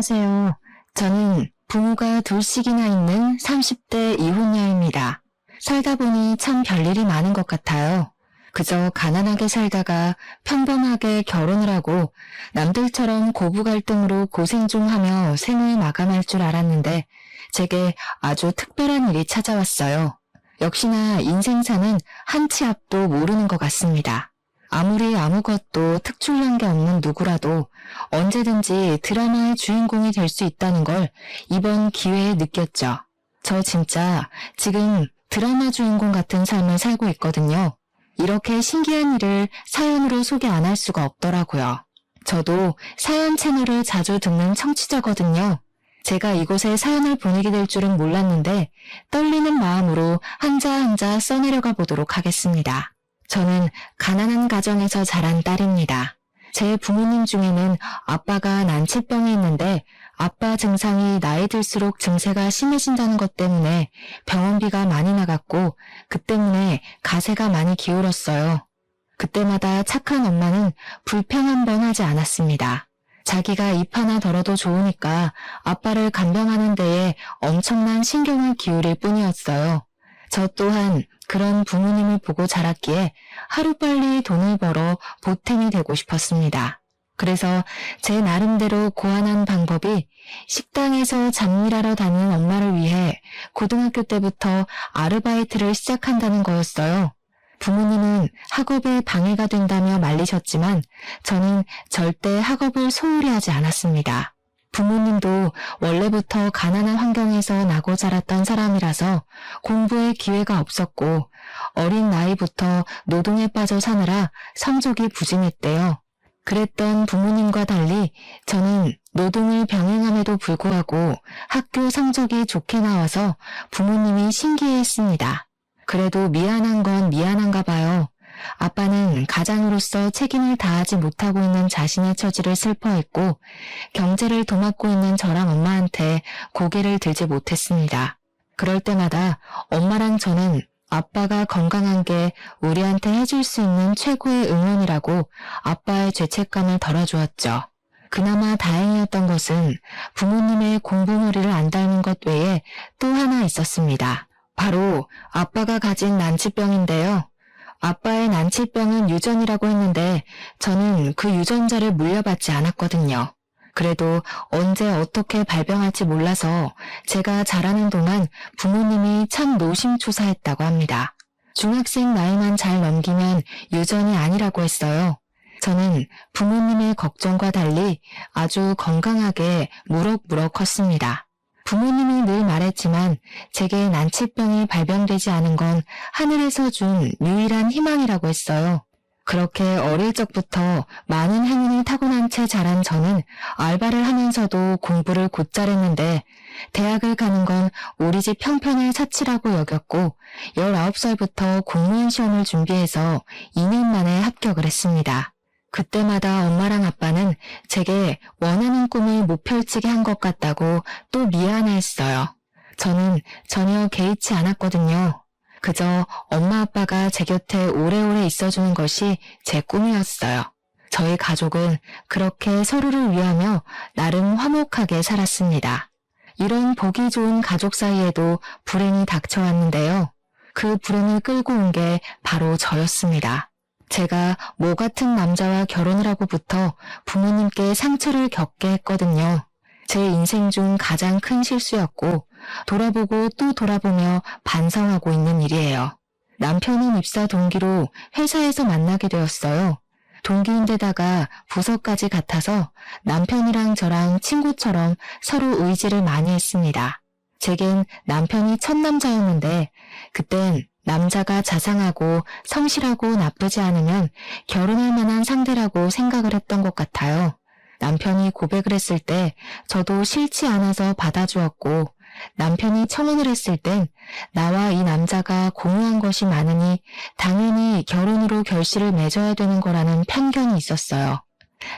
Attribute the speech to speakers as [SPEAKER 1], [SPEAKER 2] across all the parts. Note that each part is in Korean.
[SPEAKER 1] 안녕하세요. 저는 부모가 둘씩이나 있는 30대 이혼녀입니다. 살다 보니 참 별일이 많은 것 같아요. 그저 가난하게 살다가 평범하게 결혼을 하고 남들처럼 고부 갈등으로 고생 중 하며 생을 마감할 줄 알았는데 제게 아주 특별한 일이 찾아왔어요. 역시나 인생사는 한 치 앞도 모르는 것 같습니다. 아무리 아무것도 특출난 게 없는 누구라도 언제든지 드라마의 주인공이 될 수 있다는 걸 이번 기회에 느꼈죠. 저 진짜 지금 드라마 주인공 같은 삶을 살고 있거든요. 이렇게 신기한 일을 사연으로 소개 안 할 수가 없더라고요. 저도 사연 채널을 자주 듣는 청취자거든요. 제가 이곳에 사연을 보내게 될 줄은 몰랐는데 떨리는 마음으로 한자 한자 써내려가 보도록 하겠습니다. 저는 가난한 가정에서 자란 딸입니다. 제 부모님 중에는 아빠가 난치병이 있는데 아빠 증상이 나이 들수록 증세가 심해진다는 것 때문에 병원비가 많이 나갔고 그 때문에 가세가 많이 기울었어요. 그때마다 착한 엄마는 불평 한 번 하지 않았습니다. 자기가 입 하나 덜어도 좋으니까 아빠를 간병하는 데에 엄청난 신경을 기울일 뿐이었어요. 저 또한 그런 부모님을 보고 자랐기에 하루빨리 돈을 벌어 보탬이 되고 싶었습니다. 그래서 제 나름대로 고안한 방법이 식당에서 잡일하러 다니는 엄마를 위해 고등학교 때부터 아르바이트를 시작한다는 거였어요. 부모님은 학업에 방해가 된다며 말리셨지만 저는 절대 학업을 소홀히 하지 않았습니다. 부모님도 원래부터 가난한 환경에서 나고 자랐던 사람이라서 공부에 기회가 없었고 어린 나이부터 노동에 빠져 사느라 성적이 부진했대요. 그랬던 부모님과 달리 저는 노동을 병행함에도 불구하고 학교 성적이 좋게 나와서 부모님이 신기해했습니다. 그래도 미안한 건 미안한가 봐요. 아빠는 가장으로서 책임을 다하지 못하고 있는 자신의 처지를 슬퍼했고 경제를 도맡고 있는 저랑 엄마한테 고개를 들지 못했습니다. 그럴 때마다 엄마랑 저는 아빠가 건강한 게 우리한테 해줄 수 있는 최고의 응원이라고 아빠의 죄책감을 덜어주었죠. 그나마 다행이었던 것은 부모님의 공부놀이를 안 닮은 것 외에 또 하나 있었습니다. 바로 아빠가 가진 난치병인데요. 아빠의 난치병은 유전이라고 했는데 저는 그 유전자를 물려받지 않았거든요. 그래도 언제 어떻게 발병할지 몰라서 제가 자라는 동안 부모님이 참 노심초사했다고 합니다. 중학생 나이만 잘 넘기면 유전이 아니라고 했어요. 저는 부모님의 걱정과 달리 아주 건강하게 무럭무럭 컸습니다. 부모님이 늘 말했지만 제게 난치병이 발병되지 않은 건 하늘에서 준 유일한 희망이라고 했어요. 그렇게 어릴 적부터 많은 행운을 타고난 채 자란 저는 알바를 하면서도 공부를 곧잘 했는데 대학을 가는 건 우리 집 형편을 사치라고 여겼고 19살부터 공무원 시험을 준비해서 2년 만에 합격을 했습니다. 그때마다 엄마랑 아빠는 제게 원하는 꿈을 못 펼치게 한 것 같다고 또 미안해했어요. 저는 전혀 개의치 않았거든요. 그저 엄마 아빠가 제 곁에 오래오래 있어주는 것이 제 꿈이었어요. 저희 가족은 그렇게 서로를 위하며 나름 화목하게 살았습니다. 이런 보기 좋은 가족 사이에도 불행이 닥쳐왔는데요. 그 불행을 끌고 온 게 바로 저였습니다. 제가 모 같은 남자와 결혼을 하고부터 부모님께 상처를 겪게 했거든요. 제 인생 중 가장 큰 실수였고 돌아보고 또 돌아보며 반성하고 있는 일이에요. 남편은 입사 동기로 회사에서 만나게 되었어요. 동기인데다가 부서까지 같아서 남편이랑 저랑 친구처럼 서로 의지를 많이 했습니다. 제겐 남편이 첫 남자였는데 그땐 남자가 자상하고 성실하고 나쁘지 않으면 결혼할 만한 상대라고 생각을 했던 것 같아요. 남편이 고백을 했을 때 저도 싫지 않아서 받아주었고 남편이 청혼을 했을 땐 나와 이 남자가 공유한 것이 많으니 당연히 결혼으로 결실을 맺어야 되는 거라는 편견이 있었어요.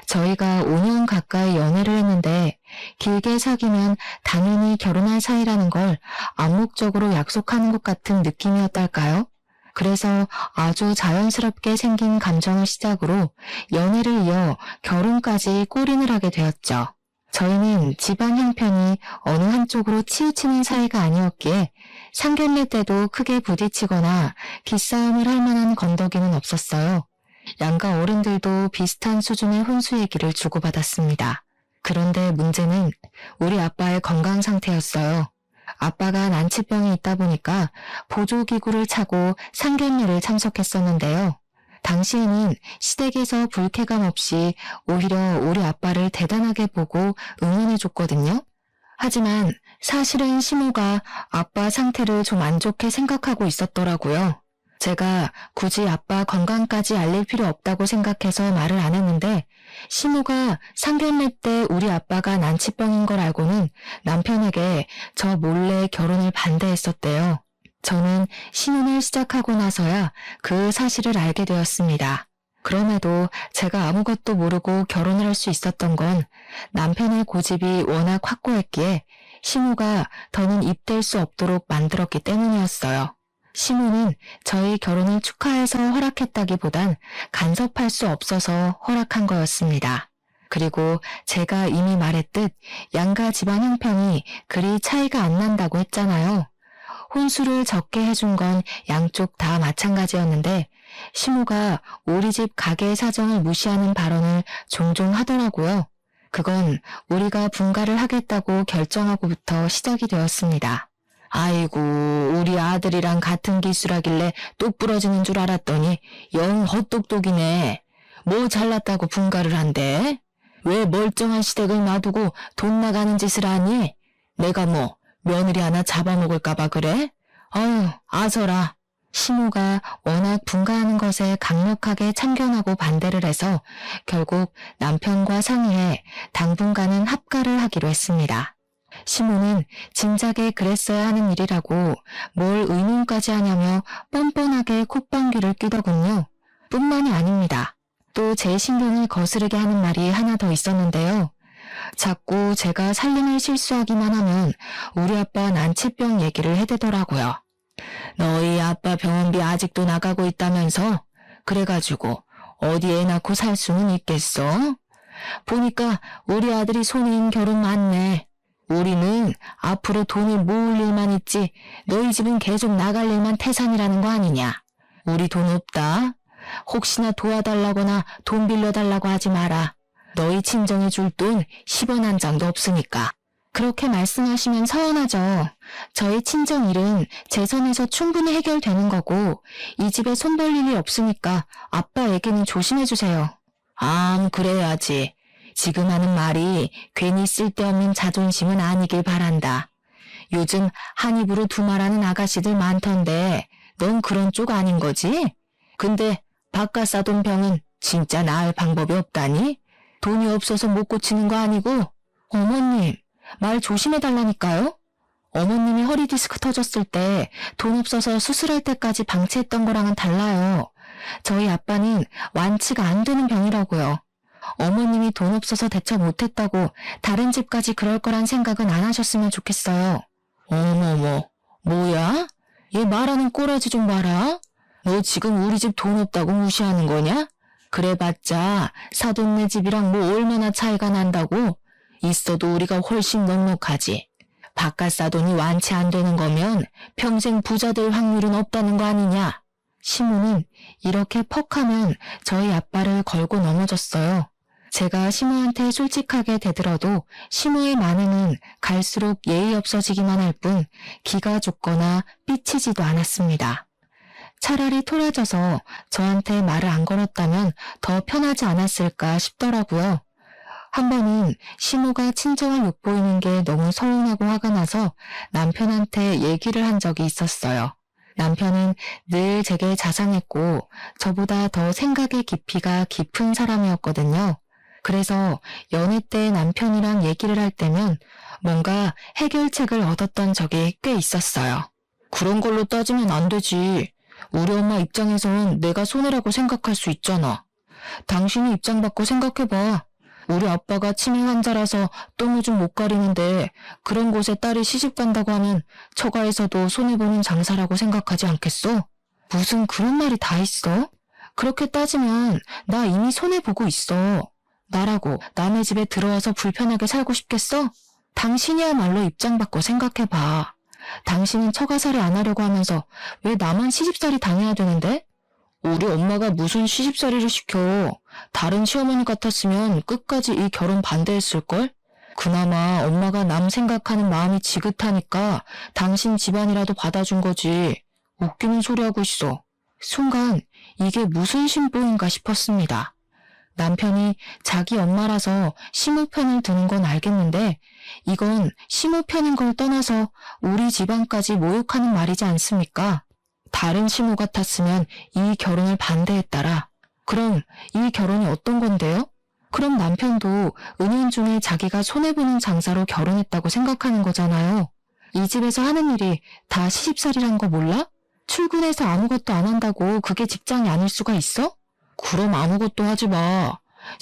[SPEAKER 1] 저희가 5년 가까이 연애를 했는데 길게 사귀면 당연히 결혼할 사이라는 걸 암묵적으로 약속하는 것 같은 느낌이었달까요? 그래서 아주 자연스럽게 생긴 감정을 시작으로 연애를 이어 결혼까지 골인을 하게 되었죠. 저희는 집안 형편이 어느 한쪽으로 치우치는 사이가 아니었기에 상견례 때도 크게 부딪히거나 기싸움을 할 만한 건더기는 없었어요. 양가 어른들도 비슷한 수준의 혼수 얘기를 주고받았습니다. 그런데 문제는 우리 아빠의 건강 상태였어요. 아빠가 난치병이 있다 보니까 보조기구를 차고 상견례를 참석했었는데요. 당시에는 시댁에서 불쾌감 없이 오히려 우리 아빠를 대단하게 보고 응원해줬거든요. 하지만 사실은 시모가 아빠 상태를 좀 안 좋게 생각하고 있었더라고요. 제가 굳이 아빠 건강까지 알릴 필요 없다고 생각해서 말을 안 했는데 시모가 상견례 때 우리 아빠가 난치병인 걸 알고는 남편에게 저 몰래 결혼을 반대했었대요. 저는 신혼을 시작하고 나서야 그 사실을 알게 되었습니다. 그럼에도 제가 아무것도 모르고 결혼을 할 수 있었던 건 남편의 고집이 워낙 확고했기에 시모가 더는 입댈 수 없도록 만들었기 때문이었어요. 시모는 저희 결혼을 축하해서 허락했다기보단 간섭할 수 없어서 허락한 거였습니다. 그리고 제가 이미 말했듯 양가 집안 형편이 그리 차이가 안 난다고 했잖아요. 혼수를 적게 해준 건 양쪽 다 마찬가지였는데 시모가 우리 집 가게 사정을 무시하는 발언을 종종 하더라고요. 그건 우리가 분가를 하겠다고 결정하고부터 시작이 되었습니다. 아이고, 우리 아들이랑 같은 기수라길래 똑 부러지는 줄 알았더니 영 헛똑똑이네. 뭐 잘났다고 분가를 한대? 왜 멀쩡한 시댁을 놔두고 돈 나가는 짓을 하니? 내가 뭐 며느리 하나 잡아먹을까봐 그래? 어휴, 아서라. 시모가 워낙 분가하는 것에 강력하게 참견하고 반대를 해서 결국 남편과 상의해 당분간은 합가를 하기로 했습니다. 시모는 진작에 그랬어야 하는 일이라고 뭘 의논까지 하냐며 뻔뻔하게 콧방귀를 뀌더군요. 뿐만이 아닙니다. 또 제 신경을 거스르게 하는 말이 하나 더 있었는데요. 자꾸 제가 살림을 실수하기만 하면 우리 아빠 난치병 얘기를 해대더라고요. 너희 아빠 병원비 아직도 나가고 있다면서? 그래가지고 어디 애 낳고 살 수는 있겠어? 보니까 우리 아들이 손인 결혼 많네. 우리는 앞으로 돈을 모을 일만 있지 너희 집은 계속 나갈 일만 태산이라는 거 아니냐. 우리 돈 없다. 혹시나 도와달라거나 돈 빌려달라고 하지 마라. 너희 친정이 줄 돈 10원 한 장도 없으니까. 그렇게 말씀하시면 서운하죠. 저희 친정 일은 제 선에서 충분히 해결되는 거고 이 집에 손 벌 일이 없으니까 아빠에게는 조심해주세요. 그래야지. 지금 하는 말이 괜히 쓸데없는 자존심은 아니길 바란다. 요즘 한 입으로 두 말하는 아가씨들 많던데 넌 그런 쪽 아닌 거지? 근데 바깥 싸돈 병은 진짜 나을 방법이 없다니? 돈이 없어서 못 고치는 거 아니고? 어머님, 말 조심해달라니까요? 어머님이 허리 디스크 터졌을 때 돈 없어서 수술할 때까지 방치했던 거랑은 달라요. 저희 아빠는 완치가 안 되는 병이라고요. 어머님이 돈 없어서 대처 못했다고 다른 집까지 그럴 거란 생각은 안 하셨으면 좋겠어요. 어머머, 뭐야? 얘 말하는 꼬라지 좀 봐라. 너 지금 우리 집 돈 없다고 무시하는 거냐? 그래봤자 사돈네 집이랑 뭐 얼마나 차이가 난다고? 있어도 우리가 훨씬 넉넉하지. 바깥 사돈이 완치 안 되는 거면 평생 부자 될 확률은 없다는 거 아니냐? 시모는 이렇게 퍽하면 저희 아빠를 걸고 넘어졌어요. 제가 시모한테 솔직하게 대들어도 시모의 만행은 갈수록 예의 없어지기만 할 뿐 기가 죽거나 삐치지도 않았습니다. 차라리 토라져서 저한테 말을 안 걸었다면 더 편하지 않았을까 싶더라고요. 한 번은 시모가 친정을 욕보이는 게 너무 서운하고 화가 나서 남편한테 얘기를 한 적이 있었어요. 남편은 늘 제게 자상했고 저보다 더 생각의 깊이가 깊은 사람이었거든요. 그래서 연애 때 남편이랑 얘기를 할 때면 뭔가 해결책을 얻었던 적이 꽤 있었어요. 그런 걸로 따지면 안 되지. 우리 엄마 입장에선 내가 손해라고 생각할 수 있잖아. 당신이 입장 바꿔 생각해봐. 우리 아빠가 치매 환자라서 똥을 좀 못 가리는데 그런 곳에 딸이 시집 간다고 하면 처가에서도 손해보는 장사라고 생각하지 않겠어? 무슨 그런 말이 다 있어? 그렇게 따지면 나 이미 손해보고 있어. 나라고 남의 집에 들어와서 불편하게 살고 싶겠어? 당신이야말로 입장 바꿔 생각해봐. 당신은 처가살이 안 하려고 하면서 왜 나만 시집살이 당해야 되는데? 우리 엄마가 무슨 시집살이를 시켜. 다른 시어머니 같았으면 끝까지 이 결혼 반대했을걸? 그나마 엄마가 남 생각하는 마음이 지긋하니까 당신 집안이라도 받아준 거지. 웃기는 소리 하고 있어. 순간 이게 무슨 심보인가 싶었습니다. 남편이 자기 엄마라서 시모 편을 드는 건 알겠는데 이건 시모 편인 걸 떠나서 우리 집안까지 모욕하는 말이지 않습니까? 다른 시모 같았으면 이 결혼을 반대했다라. 그럼 이 결혼이 어떤 건데요? 그럼 남편도 은연중에 자기가 손해보는 장사로 결혼했다고 생각하는 거잖아요. 이 집에서 하는 일이 다 시집살이란 거 몰라? 출근해서 아무것도 안 한다고 그게 직장이 아닐 수가 있어? 그럼 아무것도 하지 마.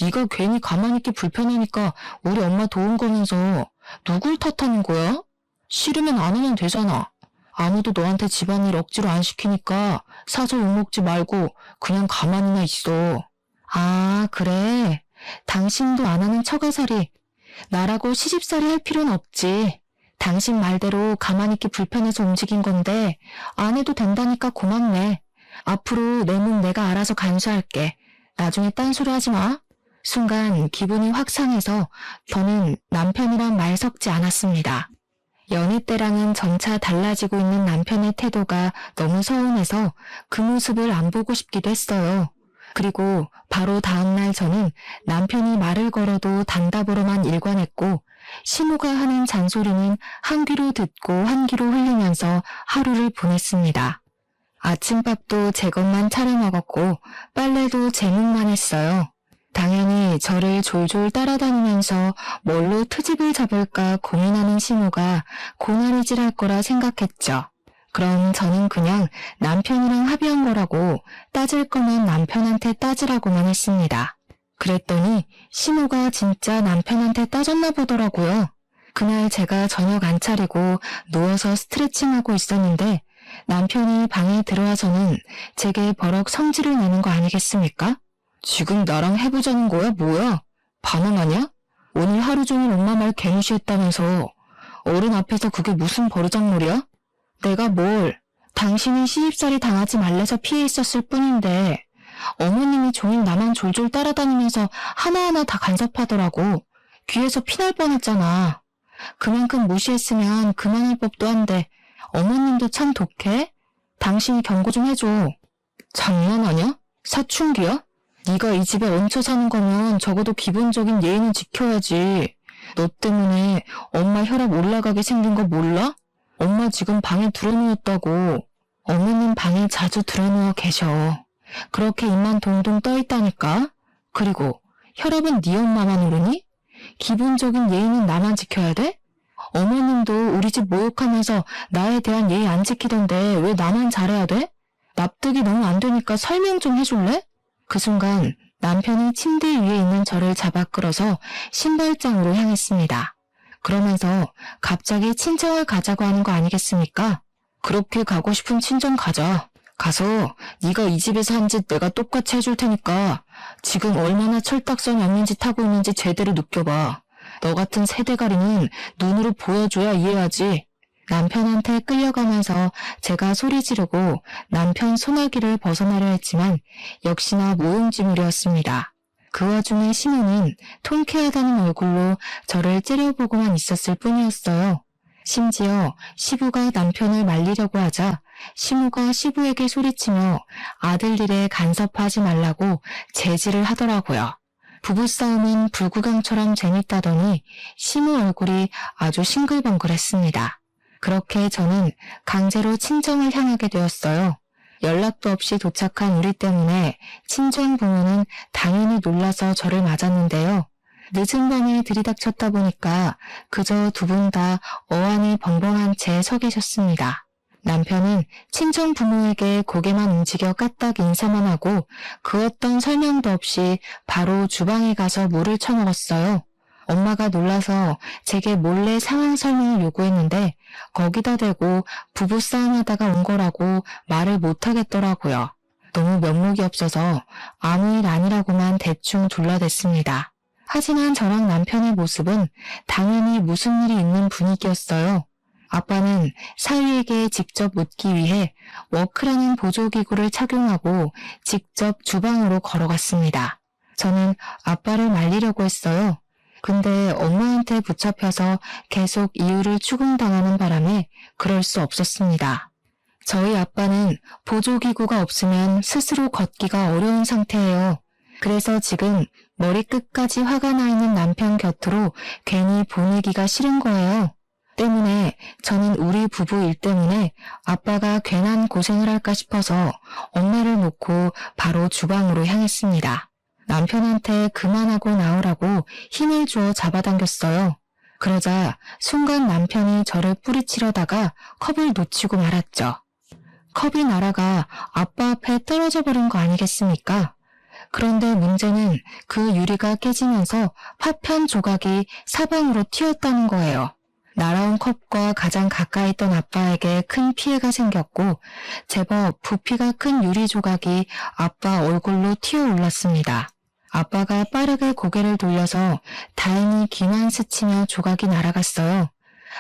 [SPEAKER 1] 네가 괜히 가만히 있기 불편하니까 우리 엄마 도운 거면서 누굴 탓하는 거야? 싫으면 안 하면 되잖아. 아무도 너한테 집안일 억지로 안 시키니까 사서 욕먹지 말고 그냥 가만히나 있어. 아, 그래. 당신도 안 하는 처가살이 나라고 시집살이 할 필요는 없지. 당신 말대로 가만히 있기 불편해서 움직인 건데 안 해도 된다니까 고맙네. 앞으로 내 몸 내가 알아서 간수할게. 나중에 딴소리 하지 마. 순간 기분이 확 상해서 저는 남편이랑 말 섞지 않았습니다. 연애 때랑은 점차 달라지고 있는 남편의 태도가 너무 서운해서 그 모습을 안 보고 싶기도 했어요. 그리고 바로 다음날 저는 남편이 말을 걸어도 단답으로만 일관했고 시모가 하는 잔소리는 한 귀로 듣고 한 귀로 흘리면서 하루를 보냈습니다. 아침밥도 제 것만 차려 먹었고 빨래도 제 몫만 했어요. 당연히 저를 졸졸 따라다니면서 뭘로 트집을 잡을까 고민하는 시모가 고나리질할 거라 생각했죠. 그럼 저는 그냥 남편이랑 합의한 거라고 따질 거면 남편한테 따지라고만 했습니다. 그랬더니 시모가 진짜 남편한테 따졌나 보더라고요. 그날 제가 저녁 안 차리고 누워서 스트레칭하고 있었는데 남편이 방에 들어와서는 제게 버럭 성질을 내는 거 아니겠습니까? 지금 나랑 해보자는 거야? 뭐야? 반항하냐? 오늘 하루 종일 엄마 말 개무시했다면서 어른 앞에서 그게 무슨 버르장머리야? 내가 뭘? 당신이 시집살이 당하지 말래서 피해 있었을 뿐인데 어머님이 종일 나만 졸졸 따라다니면서 하나하나 다 간섭하더라고. 귀에서 피날 뻔했잖아. 그만큼 무시했으면 그만할 법도 한데 어머님도 참 독해? 당신이 경고 좀 해줘. 장난하냐? 사춘기야? 네가 이 집에 얹혀 사는 거면 적어도 기본적인 예의는 지켜야지. 너 때문에 엄마 혈압 올라가게 생긴 거 몰라? 엄마 지금 방에 들어누웠다고. 어머님 방에 자주 들어누워 계셔. 그렇게 입만 동동 떠있다니까? 그리고 혈압은 네 엄마만 오르니? 기본적인 예의는 나만 지켜야 돼? 어머님도 우리 집 모욕하면서 나에 대한 예의 안 지키던데 왜 나만 잘해야 돼? 납득이 너무 안 되니까 설명 좀 해줄래? 그 순간 남편이 침대 위에 있는 저를 잡아 끌어서 신발장으로 향했습니다. 그러면서 갑자기 친정을 가자고 하는 거 아니겠습니까? 그렇게 가고 싶은 친정 가자. 가서 네가 이 집에서 한 짓 내가 똑같이 해줄 테니까 지금 얼마나 철딱선이 없는 짓 하고 있는지 제대로 느껴봐. 너 같은 세대가리는 눈으로 보여줘야 이해하지. 남편한테 끌려가면서 제가 소리 지르고 남편 소나기를 벗어나려 했지만 역시나 모음지물이었습니다. 그 와중에 시모는 통쾌하다는 얼굴로 저를 째려보고만 있었을 뿐이었어요. 심지어 시부가 남편을 말리려고 하자 시모가 시부에게 소리치며 아들 일에 간섭하지 말라고 제지를 하더라고요. 부부싸움은 불구경처럼 재밌다더니 시모 얼굴이 아주 싱글벙글했습니다. 그렇게 저는 강제로 친정을 향하게 되었어요. 연락도 없이 도착한 우리 때문에 친정 부모는 당연히 놀라서 저를 맞았는데요. 늦은 밤에 들이닥쳤다 보니까 그저 두 분 다 어안이 벙벙한 채 서 계셨습니다. 남편은 친정 부모에게 고개만 움직여 까딱 인사만 하고 그 어떤 설명도 없이 바로 주방에 가서 물을 쳐먹었어요. 엄마가 놀라서 제게 몰래 상황 설명을 요구했는데 거기다 대고 부부싸움하다가 온 거라고 말을 못하겠더라고요. 너무 면목이 없어서 아무 일 아니라고만 대충 둘러댔습니다. 하지만 저랑 남편의 모습은 당연히 무슨 일이 있는 분위기였어요. 아빠는 사위에게 직접 묻기 위해 워크라는 보조기구를 착용하고 직접 주방으로 걸어갔습니다. 저는 아빠를 말리려고 했어요. 근데 엄마한테 붙잡혀서 계속 이유를 추궁당하는 바람에 그럴 수 없었습니다. 저희 아빠는 보조기구가 없으면 스스로 걷기가 어려운 상태예요. 그래서 지금 머리끝까지 화가 나 있는 남편 곁으로 괜히 보내기가 싫은 거예요. 때문에 저는 우리 부부 일 때문에 아빠가 괜한 고생을 할까 싶어서 엄마를 놓고 바로 주방으로 향했습니다. 남편한테 그만하고 나오라고 힘을 주어 잡아당겼어요. 그러자 순간 남편이 저를 뿌리치려다가 컵을 놓치고 말았죠. 컵이 날아가 아빠 앞에 떨어져 버린 거 아니겠습니까? 그런데 문제는 그 유리가 깨지면서 파편 조각이 사방으로 튀었다는 거예요. 날아온 컵과 가장 가까이 있던 아빠에게 큰 피해가 생겼고 제법 부피가 큰 유리 조각이 아빠 얼굴로 튀어올랐습니다. 아빠가 빠르게 고개를 돌려서 다행히 귀만 스치며 조각이 날아갔어요.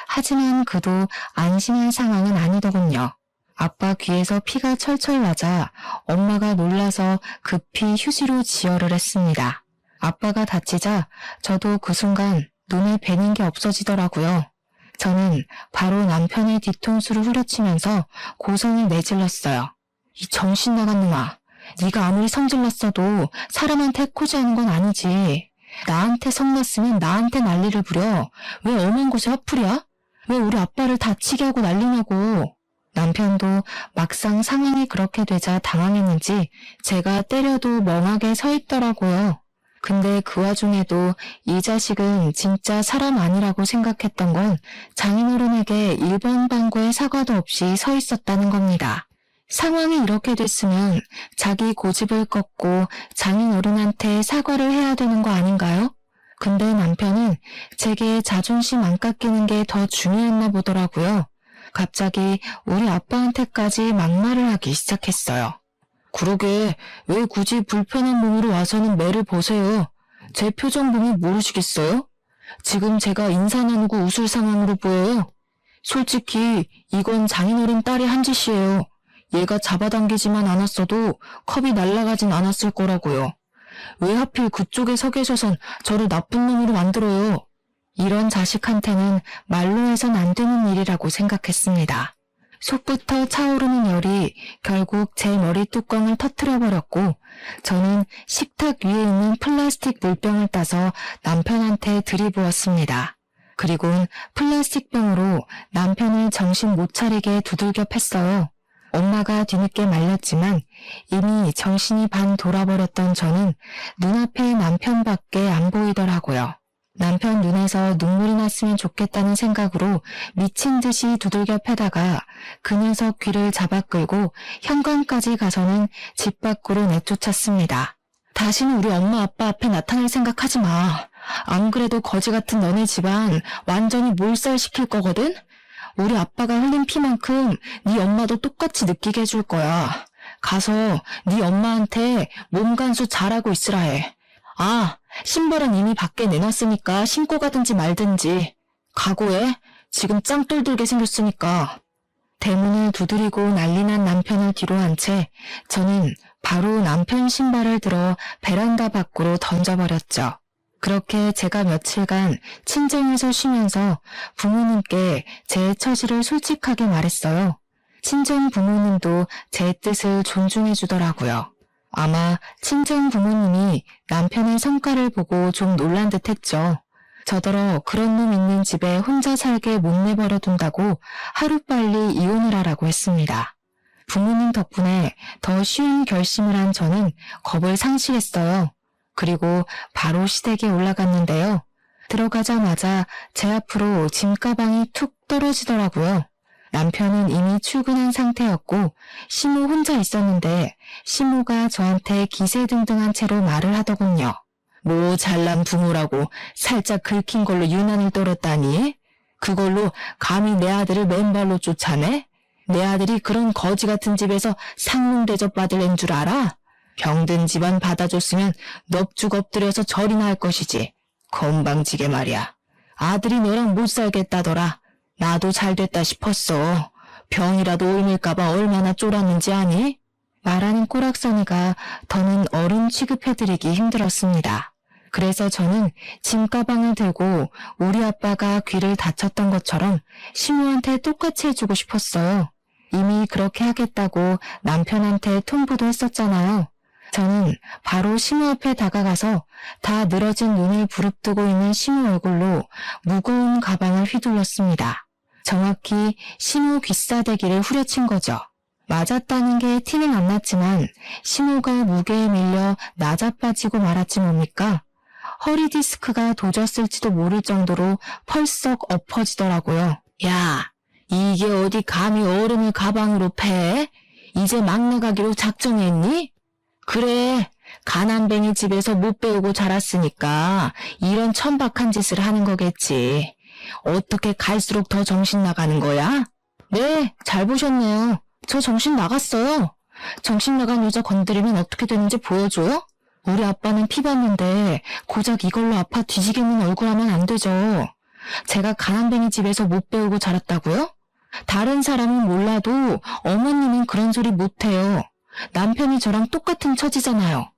[SPEAKER 1] 하지만 그도 안심할 상황은 아니더군요. 아빠 귀에서 피가 철철 나자 엄마가 놀라서 급히 휴지로 지혈을 했습니다. 아빠가 다치자 저도 그 순간 눈에 뵈는 게 없어지더라고요. 저는 바로 남편의 뒤통수를 후려치면서 고성을 내질렀어요. 이 정신 나간 놈아. 네가 아무리 성질났어도 사람한테 해코지하는 건 아니지. 나한테 성났으면 나한테 난리를 부려. 왜 엄한 곳에 화풀이야? 왜 우리 아빠를 다치게 하고 난리냐고. 남편도 막상 상황이 그렇게 되자 당황했는지 제가 때려도 멍하게 서 있더라고요. 근데 그 와중에도 이 자식은 진짜 사람 아니라고 생각했던 건 장인어른에게 1번 방구의 사과도 없이 서 있었다는 겁니다. 상황이 이렇게 됐으면 자기 고집을 꺾고 장인어른한테 사과를 해야 되는 거 아닌가요? 근데 남편은 제게 자존심 안 깎이는 게 더 중요했나 보더라고요. 갑자기 우리 아빠한테까지 막말을 하기 시작했어요. 그러게 왜 굳이 불편한 몸으로 와서는 매를 보세요. 제 표정 보면 모르시겠어요? 지금 제가 인사 나누고 웃을 상황으로 보여요. 솔직히 이건 장인어른 딸이 한 짓이에요. 얘가 잡아당기지만 않았어도 컵이 날아가진 않았을 거라고요. 왜 하필 그쪽에 서 계셔선 저를 나쁜 놈으로 만들어요. 이런 자식한테는 말로 해선 안 되는 일이라고 생각했습니다. 속부터 차오르는 열이 결국 제 머리 뚜껑을 터뜨려버렸고 저는 식탁 위에 있는 플라스틱 물병을 따서 남편한테 들이부었습니다. 그리고는 플라스틱 병으로 남편을 정신 못 차리게 두들겨 팼어요. 엄마가 뒤늦게 말렸지만 이미 정신이 반 돌아버렸던 저는 눈앞에 남편밖에 안 보이더라고요. 남편 눈에서 눈물이 났으면 좋겠다는 생각으로 미친 듯이 두들겨 패다가 그 녀석 귀를 잡아 끌고 현관까지 가서는 집 밖으로 내쫓았습니다. 다시는 우리 엄마 아빠 앞에 나타날 생각하지 마. 안 그래도 거지 같은 너네 집안 완전히 몰살시킬 거거든? 우리 아빠가 흘린 피만큼 네 엄마도 똑같이 느끼게 해줄 거야. 가서 네 엄마한테 몸간수 잘하고 있으라 해. 아, 신발은 이미 밖에 내놨으니까 신고 가든지 말든지. 각오해. 지금 짱돌 들게 생겼으니까. 대문을 두드리고 난리난 남편을 뒤로 한 채 저는 바로 남편 신발을 들어 베란다 밖으로 던져버렸죠. 그렇게 제가 며칠간 친정에서 쉬면서 부모님께 제 처지를 솔직하게 말했어요. 친정 부모님도 제 뜻을 존중해 주더라고요. 아마 친정 부모님이 남편의 성과를 보고 좀 놀란 듯 했죠. 저더러 그런 놈 있는 집에 혼자 살게 못 내버려 둔다고 하루빨리 이혼을 하라고 했습니다. 부모님 덕분에 더 쉬운 결심을 한 저는 겁을 상실했어요. 그리고 바로 시댁에 올라갔는데요. 들어가자마자 제 앞으로 짐가방이 툭 떨어지더라고요. 남편은 이미 출근한 상태였고 시모 혼자 있었는데 시모가 저한테 기세등등한 채로 말을 하더군요. 뭐 잘난 부모라고 살짝 긁힌 걸로 유난을 떨었다니? 그걸로 감히 내 아들을 맨발로 쫓아내? 내 아들이 그런 거지 같은 집에서 상문 대접 받을 앤 줄 알아? 병든 집안 받아줬으면 넙죽 엎드려서 절이나 할 것이지. 건방지게 말이야. 아들이 너랑 못 살겠다더라. 나도 잘 됐다 싶었어. 병이라도 옮을까봐 얼마나 쫄았는지 아니? 말하는 꼬락서니가 더는 어른 취급해드리기 힘들었습니다. 그래서 저는 짐가방을 들고 우리 아빠가 귀를 다쳤던 것처럼 시모한테 똑같이 해주고 싶었어요. 이미 그렇게 하겠다고 남편한테 통보도 했었잖아요. 저는 바로 시모 앞에 다가가서 다 늘어진 눈을 부릅뜨고 있는 시모 얼굴로 무거운 가방을 휘둘렀습니다. 정확히 시모 귀싸대기를 후려친 거죠. 맞았다는 게 티는 안 났지만 시모가 무게에 밀려 나자빠지고 말았지 뭡니까? 허리 디스크가 도졌을지도 모를 정도로 펄썩 엎어지더라고요. 야, 이게 어디 감히 어른을 가방으로 패? 이제 막 나가기로 작정했니? 그래, 가난뱅이 집에서 못 배우고 자랐으니까 이런 천박한 짓을 하는 거겠지. 어떻게 갈수록 더 정신 나가는 거야? 네, 잘 보셨네요. 저 정신 나갔어요. 정신 나간 여자 건드리면 어떻게 되는지 보여줘요? 우리 아빠는 피 봤는데 고작 이걸로 아파 뒤지겠는 얼굴 하면 안 되죠. 제가 가난뱅이 집에서 못 배우고 자랐다고요? 다른 사람은 몰라도 어머님은 그런 소리 못해요. 남편이 저랑 똑같은 처지잖아요.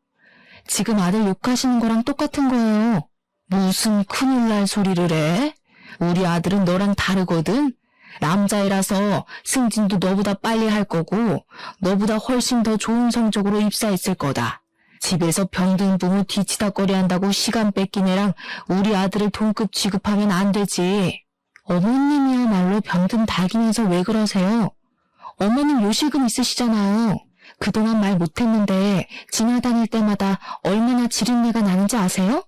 [SPEAKER 1] 지금 아들 욕하시는 거랑 똑같은 거예요. 무슨 큰일 날 소리를 해? 우리 아들은 너랑 다르거든? 남자애라서 승진도 너보다 빨리 할 거고 너보다 훨씬 더 좋은 성적으로 입사했을 거다. 집에서 병든 부모 뒤치다꺼리 한다고 시간 뺏긴 애랑 우리 아들을 동급 취급하면 안 되지. 어머님이야말로 병든 닭이면서 왜 그러세요? 어머님 요실금 있으시잖아요. 그동안 말 못했는데 지나다닐 때마다 얼마나 지린내가 나는지 아세요?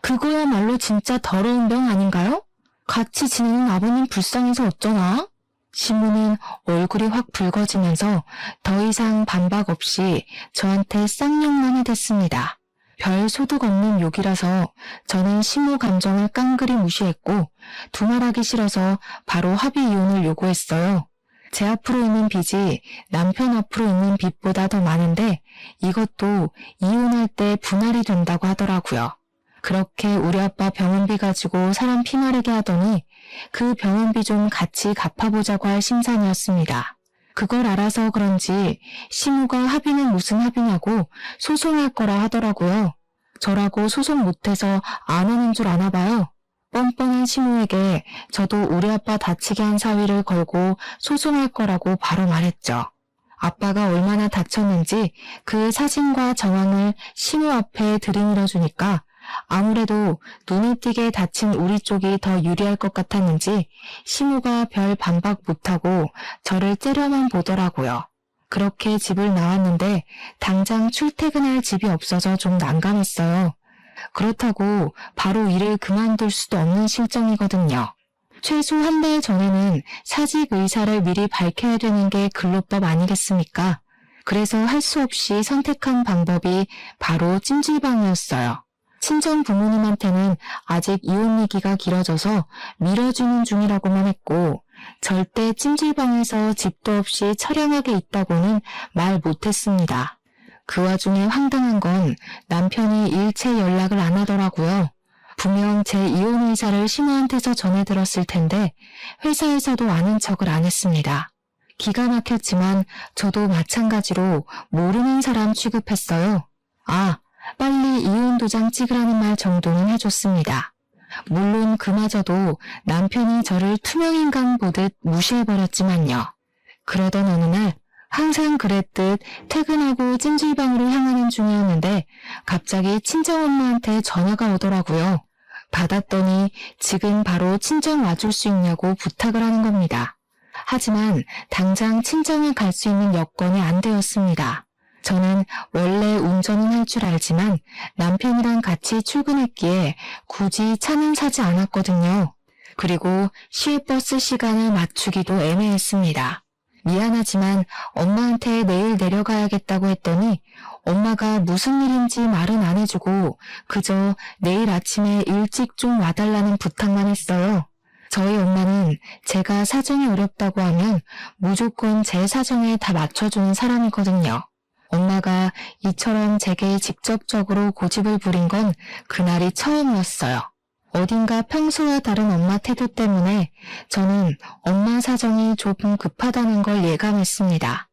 [SPEAKER 1] 그거야말로 진짜 더러운 병 아닌가요? 같이 지내는 아버님 불쌍해서 어쩌나? 시모는 얼굴이 확 붉어지면서 더 이상 반박 없이 저한테 쌍욕만 해댔습니다. 별 소득 없는 욕이라서 저는 시모 감정을 깡그리 무시했고 두말하기 싫어서 바로 합의 이혼을 요구했어요. 제 앞으로 있는 빚이 남편 앞으로 있는 빚보다 더 많은데 이것도 이혼할 때 분할이 된다고 하더라고요. 그렇게 우리 아빠 병원비 가지고 사람 피마르게 하더니 그 병원비 좀 같이 갚아보자고 할 심산이었습니다. 그걸 알아서 그런지 시모가 합의는 무슨 합의냐고 소송할 거라 하더라고요. 저라고 소송 못해서 안 하는 줄 아나 봐요. 뻔뻔한 시모에게 저도 우리 아빠 다치게 한 사위를 걸고 소송할 거라고 바로 말했죠. 아빠가 얼마나 다쳤는지 그 사진과 정황을 시모 앞에 들이밀어주니까 아무래도 눈에 띄게 다친 우리 쪽이 더 유리할 것 같았는지 시모가 별 반박 못하고 저를 째려만 보더라고요. 그렇게 집을 나왔는데 당장 출퇴근할 집이 없어서 좀 난감했어요. 그렇다고 바로 일을 그만둘 수도 없는 실정이거든요. 최소 한 달 전에는 사직 의사를 미리 밝혀야 되는 게 근로법 아니겠습니까? 그래서 할 수 없이 선택한 방법이 바로 찜질방이었어요. 친정 부모님한테는 아직 이혼 얘기가 길어져서 밀어주는 중이라고만 했고 절대 찜질방에서 집도 없이 처량하게 있다고는 말 못했습니다. 그 와중에 황당한 건 남편이 일체 연락을 안 하더라고요. 분명 제 이혼 의사를 시모한테서 전해 들었을 텐데 회사에서도 아는 척을 안 했습니다. 기가 막혔지만 저도 마찬가지로 모르는 사람 취급했어요. 빨리 이혼 도장 찍으라는 말 정도는 해줬습니다. 물론 그마저도 남편이 저를 투명인간 보듯 무시해버렸지만요. 그러던 어느 날 항상 그랬듯 퇴근하고 찜질방으로 향하는 중이었는데 갑자기 친정엄마한테 전화가 오더라고요. 받았더니 지금 바로 친정 와줄 수 있냐고 부탁을 하는 겁니다. 하지만 당장 친정에 갈 수 있는 여건이 안 되었습니다. 저는 원래 운전은 할 줄 알지만 남편이랑 같이 출근했기에 굳이 차는 사지 않았거든요. 그리고 시외버스 시간을 맞추기도 애매했습니다. 미안하지만 엄마한테 내일 내려가야겠다고 했더니 엄마가 무슨 일인지 말은 안 해주고 그저 내일 아침에 일찍 좀 와달라는 부탁만 했어요. 저희 엄마는 제가 사정이 어렵다고 하면 무조건 제 사정에 다 맞춰주는 사람이거든요. 엄마가 이처럼 제게 직접적으로 고집을 부린 건 그날이 처음이었어요. 어딘가 평소와 다른 엄마 태도 때문에 저는 엄마 사정이 조금 급하다는 걸 예감했습니다.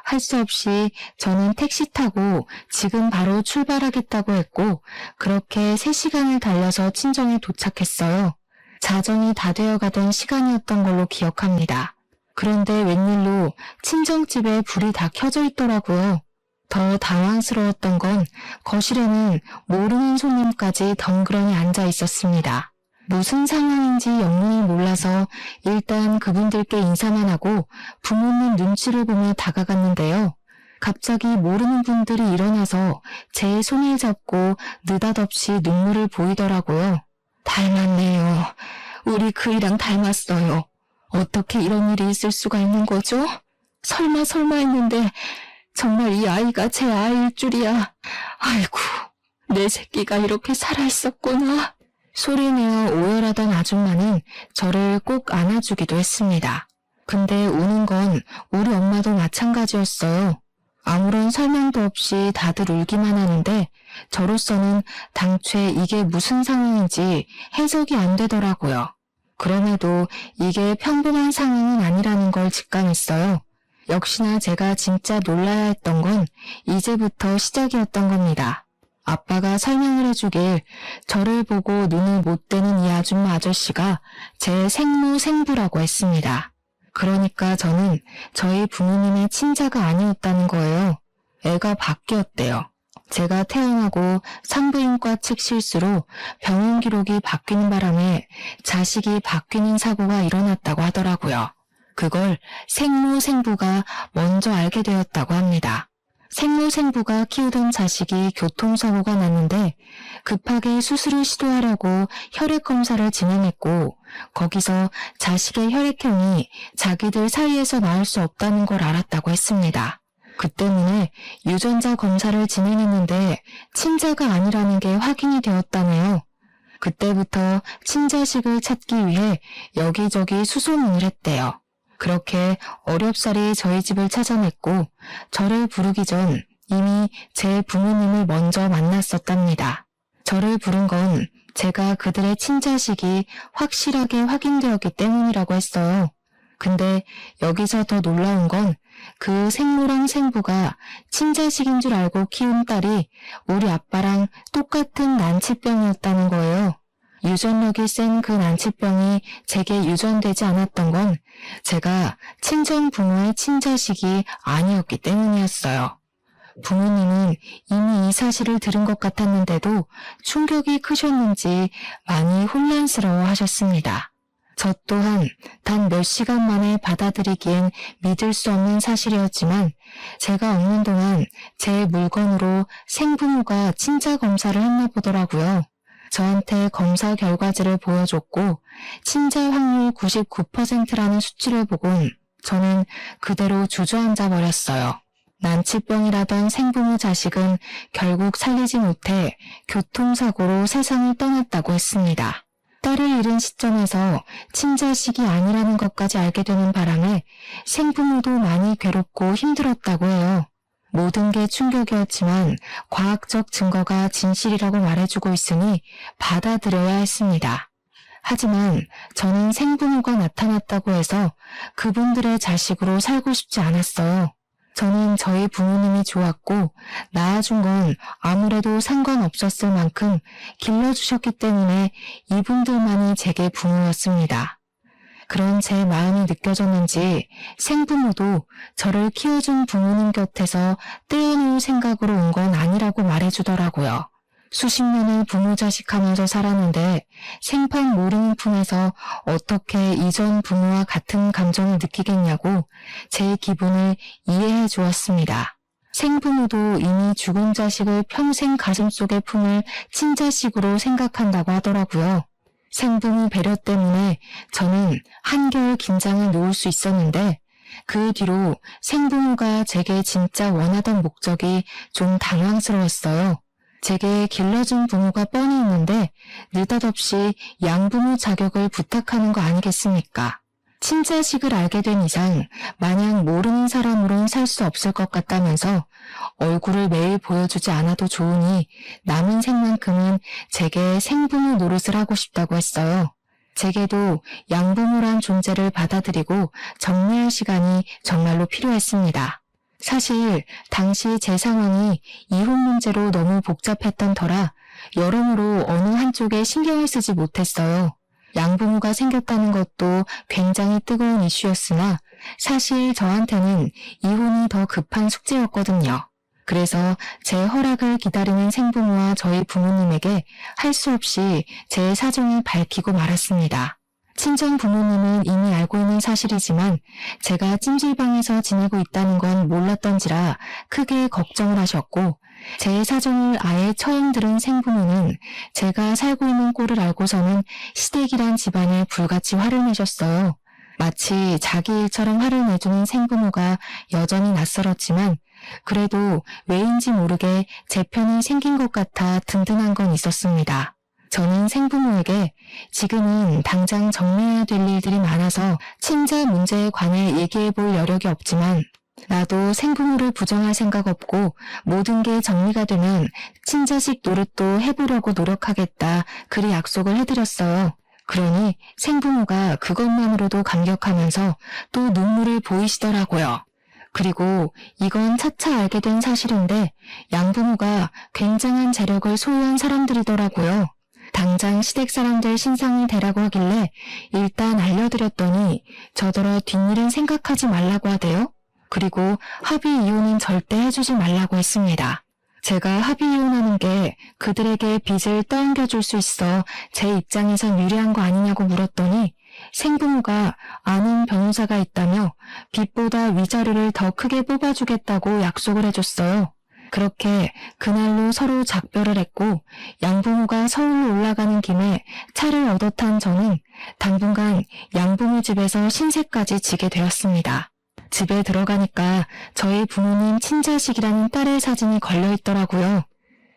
[SPEAKER 1] 할 수 없이 저는 택시 타고 지금 바로 출발하겠다고 했고 그렇게 3시간을 달려서 친정에 도착했어요. 자정이 다 되어가던 시간이었던 걸로 기억합니다. 그런데 웬일로 친정집에 불이 다 켜져 있더라고요. 더 당황스러웠던 건 거실에는 모르는 손님까지 덩그러니 앉아 있었습니다. 무슨 상황인지 영문이 몰라서 일단 그분들께 인사만 하고 부모님 눈치를 보며 다가갔는데요. 갑자기 모르는 분들이 일어나서 제 손을 잡고 느닷없이 눈물을 보이더라고요. 닮았네요. 우리 그이랑 닮았어요. 어떻게 이런 일이 있을 수가 있는 거죠? 설마 했는데 정말 이 아이가 제 아이일 줄이야. 아이고, 내 새끼가 이렇게 살아있었구나. 소리내어 오열하던 아줌마는 저를 꼭 안아주기도 했습니다. 근데 우는 건 우리 엄마도 마찬가지였어요. 아무런 설명도 없이 다들 울기만 하는데 저로서는 당최 이게 무슨 상황인지 해석이 안 되더라고요. 그럼에도 이게 평범한 상황은 아니라는 걸 직감했어요. 역시나 제가 진짜 놀라야 했던 건 이제부터 시작이었던 겁니다. 아빠가 설명을 해주길 저를 보고 눈을 못 떼는 이 아줌마 아저씨가 제 생모 생부라고 했습니다. 그러니까 저는 저희 부모님의 친자가 아니었다는 거예요. 애가 바뀌었대요. 제가 태어나고 산부인과 측 실수로 병원 기록이 바뀌는 바람에 자식이 바뀌는 사고가 일어났다고 하더라고요. 그걸 생모 생부가 먼저 알게 되었다고 합니다. 생모 생부가 키우던 자식이 교통사고가 났는데 급하게 수술을 시도하려고 혈액 검사를 진행했고 거기서 자식의 혈액형이 자기들 사이에서 나올 수 없다는 걸 알았다고 했습니다. 그 때문에 유전자 검사를 진행했는데 친자가 아니라는 게 확인이 되었다네요. 그때부터 친자식을 찾기 위해 여기저기 수소문을 했대요. 그렇게 어렵사리 저희 집을 찾아냈고 저를 부르기 전 이미 제 부모님을 먼저 만났었답니다. 저를 부른 건 제가 그들의 친자식이 확실하게 확인되었기 때문이라고 했어요. 근데 여기서 더 놀라운 건 그 생모랑 생부가 친자식인 줄 알고 키운 딸이 우리 아빠랑 똑같은 난치병이었다는 거예요. 유전력이 센 그 난치병이 제게 유전되지 않았던 건 제가 친정 부모의 친자식이 아니었기 때문이었어요. 부모님은 이미 이 사실을 들은 것 같았는데도 충격이 크셨는지 많이 혼란스러워 하셨습니다. 저 또한 단 몇 시간 만에 받아들이기엔 믿을 수 없는 사실이었지만 제가 없는 동안 제 물건으로 생부모가 친자 검사를 했나 보더라고요. 저한테 검사 결과지를 보여줬고 친자 확률 99%라는 수치를 보곤 저는 그대로 주저앉아 버렸어요. 난치병이라던 생부모 자식은 결국 살리지 못해 교통사고로 세상을 떠났다고 했습니다. 딸을 잃은 시점에서 친자식이 아니라는 것까지 알게 되는 바람에 생부모도 많이 괴롭고 힘들었다고 해요. 모든 게 충격이었지만 과학적 증거가 진실이라고 말해주고 있으니 받아들여야 했습니다. 하지만 저는 생부모가 나타났다고 해서 그분들의 자식으로 살고 싶지 않았어요. 저는 저희 부모님이 좋았고 낳아준 건 아무래도 상관없었을 만큼 길러주셨기 때문에 이분들만이 제게 부모였습니다. 그런 제 마음이 느껴졌는지 생부모도 저를 키워준 부모님 곁에서 떼어놓을 생각으로 온 건 아니라고 말해주더라고요. 수십 년을 부모 자식하면서 살았는데 생판 모르는 품에서 어떻게 이전 부모와 같은 감정을 느끼겠냐고 제 기분을 이해해 주었습니다. 생부모도 이미 죽은 자식을 평생 가슴속에 품을 친자식으로 생각한다고 하더라고요. 생부모 배려 때문에 저는 한결 긴장을 놓을 수 있었는데 그 뒤로 생부모가 제게 진짜 원하던 목적이 좀 당황스러웠어요. 제게 길러준 부모가 뻔히 있는데 느닷없이 양부모 자격을 부탁하는 거 아니겠습니까? 친자식을 알게 된 이상 마냥 모르는 사람으론 살 수 없을 것 같다면서 얼굴을 매일 보여주지 않아도 좋으니 남은 생만큼은 제게 생부모 노릇을 하고 싶다고 했어요. 제게도 양부모란 존재를 받아들이고 정리할 시간이 정말로 필요했습니다. 사실 당시 제 상황이 이혼 문제로 너무 복잡했던 터라 여러모로 어느 한쪽에 신경을 쓰지 못했어요. 양부모가 생겼다는 것도 굉장히 뜨거운 이슈였으나 사실 저한테는 이혼이 더 급한 숙제였거든요. 그래서 제 허락을 기다리는 생부모와 저희 부모님에게 할 수 없이 제 사정을 밝히고 말았습니다. 친정 부모님은 이미 알고 있는 사실이지만 제가 찜질방에서 지내고 있다는 건 몰랐던지라 크게 걱정을 하셨고, 제 사정을 아예 처음 들은 생부모는 제가 살고 있는 꼴을 알고서는 시댁이란 집안에 불같이 화를 내셨어요. 마치 자기 일처럼 화를 내주는 생부모가 여전히 낯설었지만 그래도 왜인지 모르게 제 편이 생긴 것 같아 든든한 건 있었습니다. 저는 생부모에게 지금은 당장 정리해야 될 일들이 많아서 친자 문제에 관해 얘기해 볼 여력이 없지만 나도 생부모를 부정할 생각 없고 모든 게 정리가 되면 친자식 노릇도 해보려고 노력하겠다 그리 약속을 해드렸어요. 그러니 생부모가 그것만으로도 감격하면서 또 눈물을 보이시더라고요. 그리고 이건 차차 알게 된 사실인데 양부모가 굉장한 재력을 소유한 사람들이더라고요. 당장 시댁 사람들 신상을 대라고 하길래 일단 알려드렸더니 저더러 뒷일은 생각하지 말라고 하대요. 그리고 합의 이혼은 절대 해주지 말라고 했습니다. 제가 합의 이혼하는 게 그들에게 빚을 떠넘겨줄 수 있어 제 입장에선 유리한 거 아니냐고 물었더니 생부모가 아는 변호사가 있다며 빚보다 위자료를 더 크게 뽑아주겠다고 약속을 해줬어요. 그렇게 그날로 서로 작별을 했고 양부모가 서울로 올라가는 김에 차를 얻어 탄 저는 당분간 양부모 집에서 신세까지 지게 되었습니다. 집에 들어가니까 저희 부모님 친자식이라는 딸의 사진이 걸려있더라고요.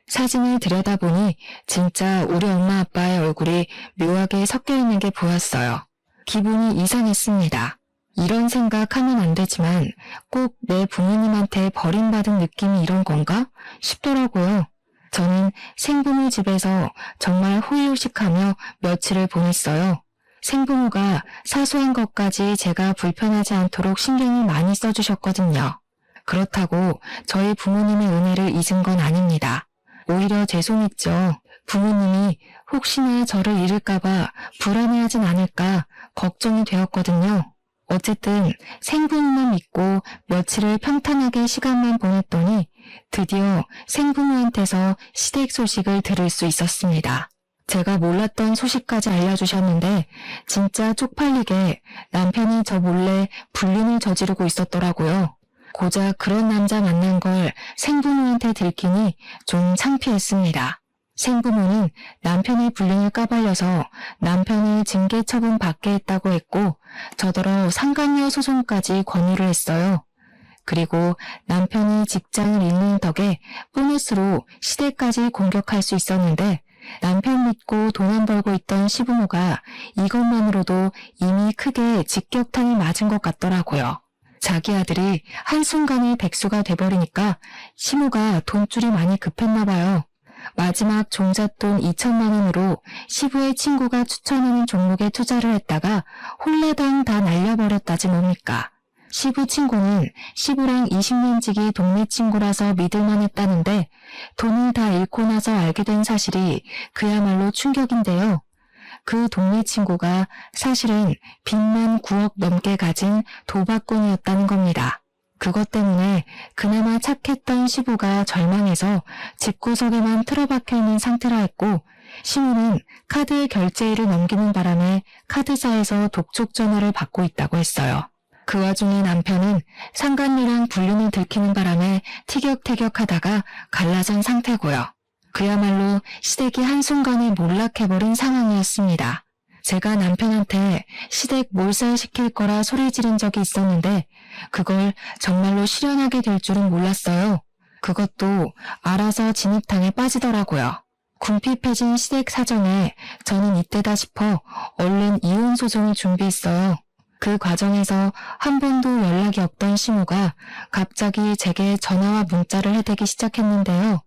[SPEAKER 1] 사진을 들여다보니 진짜 우리 엄마 아빠의 얼굴이 묘하게 섞여있는 게 보였어요. 기분이 이상했습니다. 이런 생각하면 안 되지만 꼭 내 부모님한테 버림받은 느낌이 이런 건가 싶더라고요. 저는 생부모 집에서 정말 호의호식하며 며칠을 보냈어요. 생부모가 사소한 것까지 제가 불편하지 않도록 신경을 많이 써주셨거든요. 그렇다고 저희 부모님의 은혜를 잊은 건 아닙니다. 오히려 죄송했죠. 부모님이 혹시나 저를 잃을까봐 불안해하진 않을까 걱정이 되었거든요. 어쨌든 생부모만 믿고 며칠을 평탄하게 시간만 보냈더니 드디어 생부모한테서 시댁 소식을 들을 수 있었습니다. 제가 몰랐던 소식까지 알려주셨는데 진짜 쪽팔리게 남편이 저 몰래 불륜을 저지르고 있었더라고요. 고작 그런 남자 만난 걸 생부모한테 들키니 좀 창피했습니다. 생부모는 남편의 불륜을 까발려서 남편을 징계 처분 받게 했다고 했고 저더러 상간녀 소송까지 권유를 했어요. 그리고 남편이 직장을 잃는 덕에 보너스로 시댁까지 공격할 수 있었는데 남편 믿고 돈 안 벌고 있던 시부모가 이것만으로도 이미 크게 직격탄을 맞은 것 같더라고요. 자기 아들이 한순간에 백수가 돼버리니까 시모가 돈줄이 많이 급했나 봐요. 마지막 종잣돈 2천만 원으로 시부의 친구가 추천하는 종목에 투자를 했다가 홀라당 다 날려버렸다지 뭡니까. 시부 친구는 시부랑 20년 지기 동네 친구라서 믿을만 했다는데 돈을 다 잃고 나서 알게 된 사실이 그야말로 충격인데요. 그 동네 친구가 사실은 빚만 9억 넘게 가진 도박꾼이었다는 겁니다. 그것 때문에 그나마 착했던 시부가 절망해서 집구석에만 틀어박혀 있는 상태라 했고 시부는 카드 결제일을 넘기는 바람에 카드사에서 독촉 전화를 받고 있다고 했어요. 그 와중에 남편은 상간녀랑 불륜을 들키는 바람에 티격태격하다가 갈라선 상태고요. 그야말로 시댁이 한순간에 몰락해버린 상황이었습니다. 제가 남편한테 시댁 몰살시킬 거라 소리 지른 적이 있었는데 그걸 정말로 실현하게 될 줄은 몰랐어요. 그것도 알아서 진흙탕에 빠지더라고요. 궁핍해진 시댁 사정에 저는 이때다 싶어 얼른 이혼 소송을 준비했어요. 그 과정에서 한 번도 연락이 없던 시모가 갑자기 제게 전화와 문자를 해대기 시작했는데요.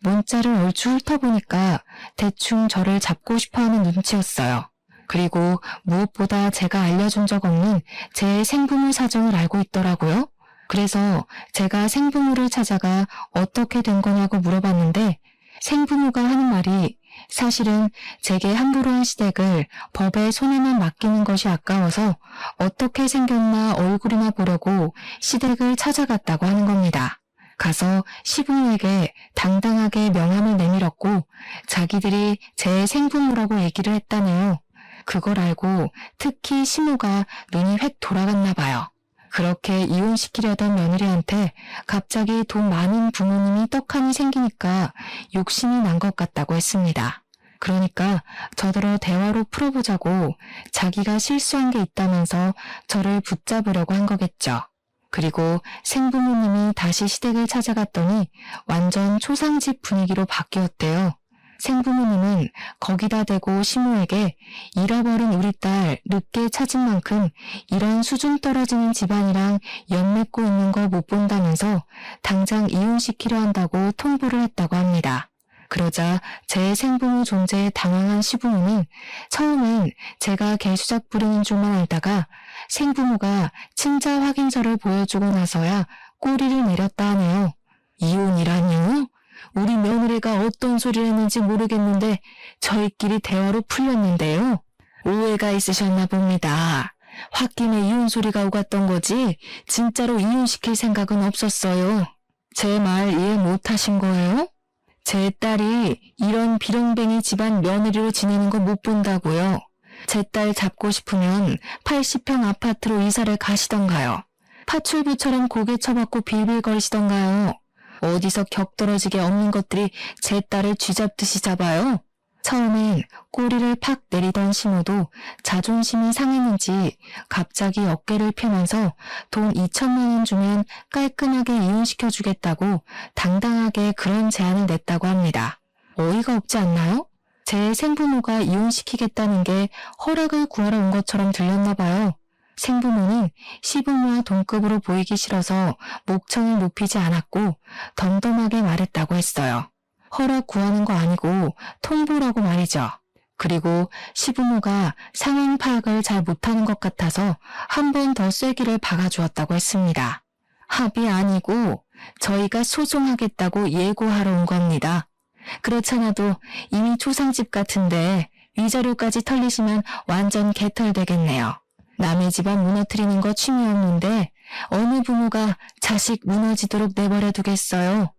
[SPEAKER 1] 문자를 얼추 훑어보니까 대충 저를 잡고 싶어하는 눈치였어요. 그리고 무엇보다 제가 알려준 적 없는 제 생부모 사정을 알고 있더라고요. 그래서 제가 생부모를 찾아가 어떻게 된 거냐고 물어봤는데 생부모가 하는 말이 사실은 제게 함부로 한 시댁을 법의 손에만 맡기는 것이 아까워서 어떻게 생겼나 얼굴이나 보려고 시댁을 찾아갔다고 하는 겁니다. 가서 시부모에게 당당하게 명함을 내밀었고 자기들이 제 생부모라고 얘기를 했다네요. 그걸 알고 특히 시모가 눈이 획 돌아갔나 봐요. 그렇게 이혼시키려던 며느리한테 갑자기 돈 많은 부모님이 떡하니 생기니까 욕심이 난 것 같다고 했습니다. 그러니까 저더러 대화로 풀어보자고 자기가 실수한 게 있다면서 저를 붙잡으려고 한 거겠죠. 그리고 생부모님이 다시 시댁을 찾아갔더니 완전 초상집 분위기로 바뀌었대요. 생부모님은 거기다 대고 시모에게 잃어버린 우리 딸 늦게 찾은 만큼 이런 수준 떨어지는 집안이랑 연 맺고 있는 거 못 본다면서 당장 이혼시키려 한다고 통보를 했다고 합니다. 그러자 제 생부모 존재에 당황한 시부모는 처음엔 제가 개수작 부리는 줄만 알다가 생부모가 친자 확인서를 보여주고 나서야 꼬리를 내렸다 하네요. 이혼이라니요? 우리 며느리가 어떤 소리를 했는지 모르겠는데 저희끼리 대화로 풀렸는데요. 오해가 있으셨나 봅니다. 홧김에 이혼 소리가 오갔던 거지 진짜로 이혼시킬 생각은 없었어요. 제 말 이해 못하신 거예요? 제 딸이 이런 비렁뱅이 집안 며느리로 지내는 거 못 본다고요. 제 딸 잡고 싶으면 80평 아파트로 이사를 가시던가요. 파출부처럼 고개 쳐박고 빌빌거리시던가요. 어디서 격떨어지게 없는 것들이 제 딸을 쥐잡듯이 잡아요. 처음엔 꼬리를 팍 내리던 시모도 자존심이 상했는지 갑자기 어깨를 펴면서 돈 2천만 원 주면 깔끔하게 이혼시켜주겠다고 당당하게 그런 제안을 냈다고 합니다. 어이가 없지 않나요? 제 생부모가 이혼시키겠다는 게 허락을 구하러 온 것처럼 들렸나 봐요. 생부모는 시부모와 동급으로 보이기 싫어서 목청을 높이지 않았고 덤덤하게 말했다고 했어요. 허락 구하는 거 아니고 통보라고 말이죠. 그리고 시부모가 상황 파악을 잘 못하는 것 같아서 한 번 더 쐐기를 박아주었다고 했습니다. 합의 아니고 저희가 소송하겠다고 예고하러 온 겁니다. 그렇잖아도 이미 초상집 같은데 위자료까지 털리시면 완전 개털되겠네요. 남의 집안 무너뜨리는 거 취미 없는데 어느 부모가 자식 무너지도록 내버려 두겠어요.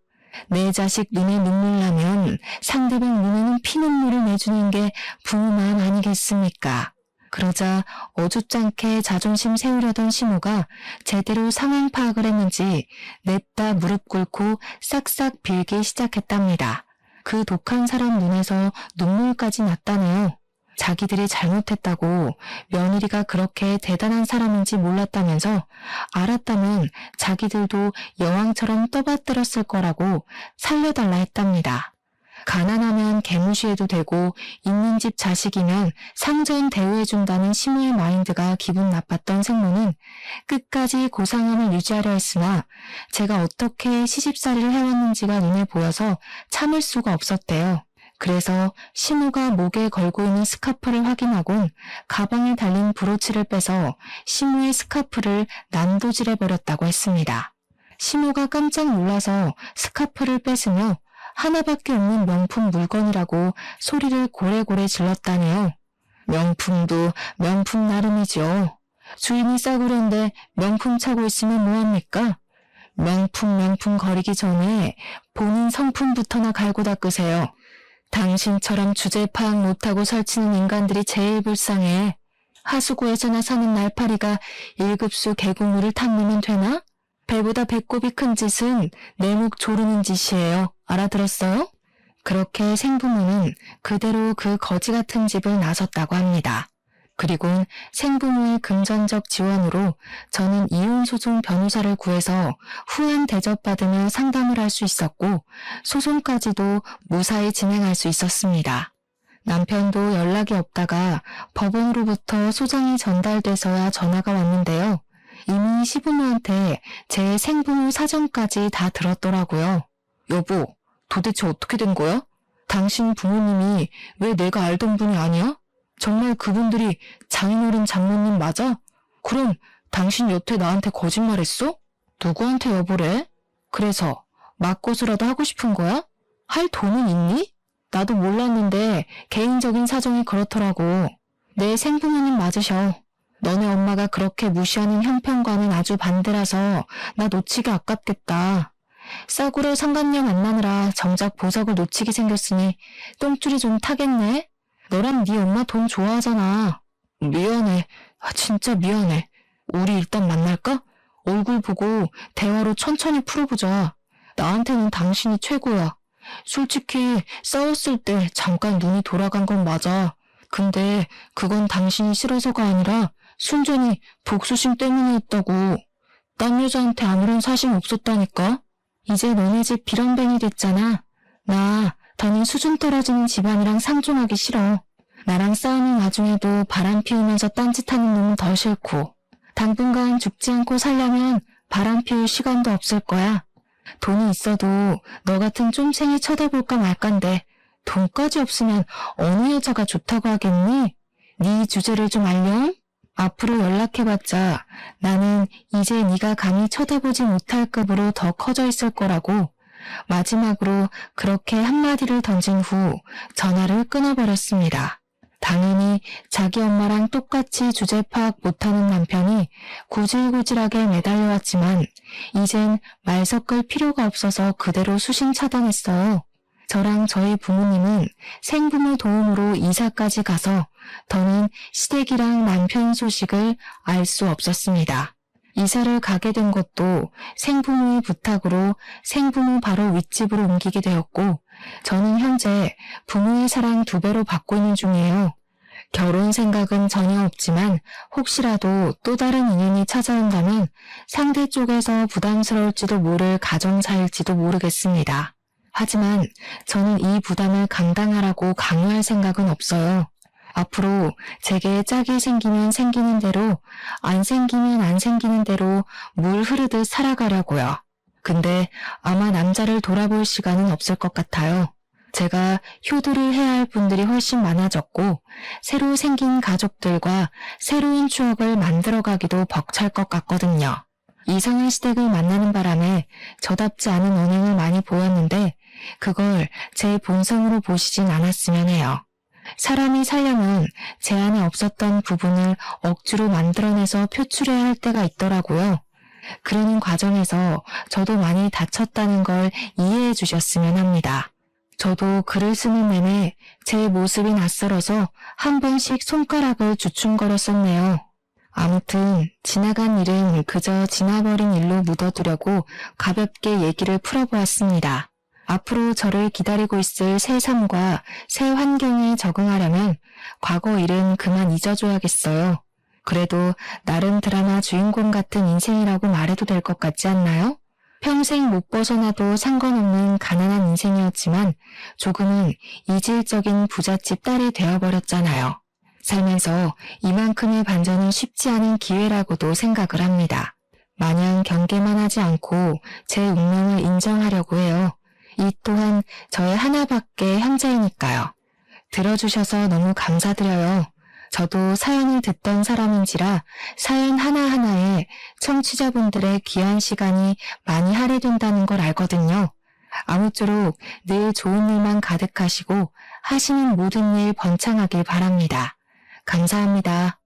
[SPEAKER 1] 내 자식 눈에 눈물 나면 상대방 눈에는 피눈물을 내주는 게 부모만 아니겠습니까? 그러자 어줍잖게 자존심 세우려던 시모가 제대로 상황 파악을 했는지 냅다 무릎 꿇고 싹싹 빌기 시작했답니다. 그 독한 사람 눈에서 눈물까지 났다네요. 자기들이 잘못했다고 며느리가 그렇게 대단한 사람인지 몰랐다면서 알았다면 자기들도 여왕처럼 떠받들었을 거라고 살려달라 했답니다. 가난하면 개무시해도 되고 있는 집 자식이면 상전 대우해준다는 시모의 마인드가 기분 나빴던 생모는 끝까지 고상함을 유지하려 했으나 제가 어떻게 시집살이를 해왔는지가 눈에 보여서 참을 수가 없었대요. 그래서 시모가 목에 걸고 있는 스카프를 확인하곤 가방에 달린 브로치를 빼서 시모의 스카프를 난도질해버렸다고 했습니다. 시모가 깜짝 놀라서 스카프를 뺏으며 하나밖에 없는 명품 물건이라고 소리를 고래고래 질렀다네요. 명품도 명품 나름이죠. 주인이 싸구려인데 명품 차고 있으면 뭐합니까? 명품 거리기 전에 본인 성품부터나 갈고 닦으세요. 당신처럼 주제 파악 못하고 설치는 인간들이 제일 불쌍해. 하수구에서나 사는 날파리가 1급수 개구물을 탐내면 되나? 배보다 배꼽이 큰 짓은 내 목 조르는 짓이에요. 알아들었어요? 그렇게 생부모는 그대로 그 거지 같은 집을 나섰다고 합니다. 그리곤 생부모의 금전적 지원으로 저는 이혼소송 변호사를 구해서 후한 대접받으며 상담을 할 수 있었고 소송까지도 무사히 진행할 수 있었습니다. 남편도 연락이 없다가 법원으로부터 소장이 전달돼서야 전화가 왔는데요. 이미 시부모한테 제 생부모 사정까지 다 들었더라고요. 여보, 도대체 어떻게 된 거야? 당신 부모님이 왜 내가 알던 분이 아니야? 정말 그분들이 장인어른 장모님 맞아? 그럼 당신 여태 나한테 거짓말했어? 누구한테 여보래? 그래서 맞고서라도 하고 싶은 거야? 할 돈은 있니? 나도 몰랐는데 개인적인 사정이 그렇더라고. 내 생부모님 맞으셔. 너네 엄마가 그렇게 무시하는 형편과는 아주 반대라서 나 놓치기 아깝겠다. 싸구려 상간녀 만나느라 정작 보석을 놓치게 생겼으니 똥줄이 좀 타겠네? 너랑 네 엄마 돈 좋아하잖아. 미안해. 진짜 미안해. 우리 일단 만날까? 얼굴 보고 대화로 천천히 풀어보자. 나한테는 당신이 최고야. 솔직히 싸웠을 때 잠깐 눈이 돌아간 건 맞아. 근데 그건 당신이 싫어서가 아니라 순전히 복수심 때문이었다고. 딴 여자한테 아무런 사심 없었다니까. 이제 너네 집 비렁뱅이 됐잖아. 나 더는 수준 떨어지는 집안이랑 상종하기 싫어. 나랑 싸우는 와중에도 바람 피우면서 딴짓하는 놈은 더 싫고, 당분간 죽지 않고 살려면 바람 피울 시간도 없을 거야. 돈이 있어도 너 같은 쫌생이 쳐다볼까 말깐데 돈까지 없으면 어느 여자가 좋다고 하겠니? 네 주제를 좀 알렴? 앞으로 연락해봤자 나는 이제 네가 감히 쳐다보지 못할 급으로 더 커져 있을 거라고. 마지막으로 그렇게 한마디를 던진 후 전화를 끊어버렸습니다. 당연히 자기 엄마랑 똑같이 주제 파악 못하는 남편이 구질구질하게 매달려왔지만 이젠 말 섞을 필요가 없어서 그대로 수신 차단했어요. 저랑 저희 부모님은 생부모 도움으로 이사까지 가서 더는 시댁이랑 남편 소식을 알 수 없었습니다. 이사를 가게 된 것도 생부모의 부탁으로 생부모 바로 윗집으로 옮기게 되었고, 저는 현재 부모의 사랑 2배로 받고 있는 중이에요. 결혼 생각은 전혀 없지만 혹시라도 또 다른 인연이 찾아온다면 상대 쪽에서 부담스러울지도 모를 가정사일지도 모르겠습니다. 하지만 저는 이 부담을 감당하라고 강요할 생각은 없어요. 앞으로 제게 짝이 생기면 생기는 대로, 안 생기면 안 생기는 대로 물 흐르듯 살아가려고요. 근데 아마 남자를 돌아볼 시간은 없을 것 같아요. 제가 효도를 해야 할 분들이 훨씬 많아졌고 새로 생긴 가족들과 새로운 추억을 만들어가기도 벅찰 것 같거든요. 이상한 시댁을 만나는 바람에 저답지 않은 언행을 많이 보였는데 그걸 제 본성으로 보시진 않았으면 해요. 사람이 살려면 제 안에 없었던 부분을 억지로 만들어내서 표출해야 할 때가 있더라고요. 그러는 과정에서 저도 많이 다쳤다는 걸 이해해 주셨으면 합니다. 저도 글을 쓰는 내내 제 모습이 낯설어서 한 번씩 손가락을 주춤거렸었네요. 아무튼 지나간 일은 그저 지나버린 일로 묻어두려고 가볍게 얘기를 풀어보았습니다. 앞으로 저를 기다리고 있을 새 삶과 새 환경에 적응하려면 과거 일은 그만 잊어줘야겠어요. 그래도 나름 드라마 주인공 같은 인생이라고 말해도 될 것 같지 않나요? 평생 못 벗어나도 상관없는 가난한 인생이었지만 조금은 이질적인 부잣집 딸이 되어버렸잖아요. 살면서 이만큼의 반전은 쉽지 않은 기회라고도 생각을 합니다. 마냥 경계만 하지 않고 제 운명을 인정하려고 해요. 이 또한 저의 하나밖에 형제이니까요. 들어주셔서 너무 감사드려요. 저도 사연을 듣던 사람인지라 사연 하나하나에 청취자분들의 귀한 시간이 많이 할애된다는 걸 알거든요. 아무쪼록 늘 좋은 일만 가득하시고 하시는 모든 일 번창하길 바랍니다. 감사합니다.